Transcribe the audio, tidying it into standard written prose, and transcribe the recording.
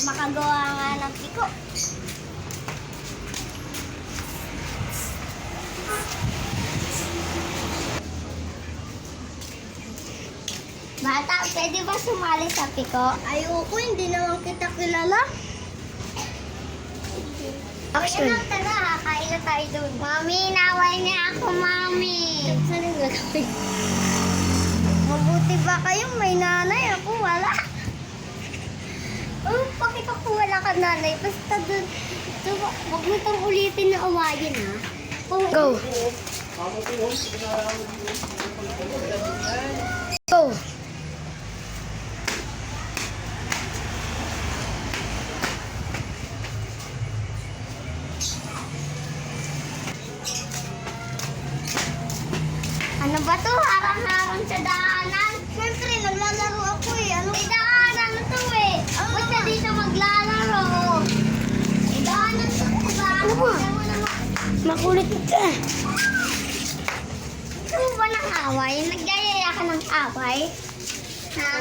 makagawa nga ng piko. Bata, pwede ba sumali sa piko? Ayoko, hindi naman kita kilala. Action. Ayun, tara, kain na tayo doon. Mami, naway niya ako, Mami. Saan yung gagawin? Mabuti ba kayong may nanay? Ako wala. Oh, bakit ako wala ka nanay? Basta doon. Huwag mo itong ulitin na awayin, ha? Oh, Go. Go. Ano ba to? Harang-harang sa daanan. Siyempre, naglalaro ako eh. May daanan na to eh. Basta dito maglalaro. May daanan to. Ano ba? Makulit ka. Ano ba ng away? Nagyayaya ka ng away? Ha?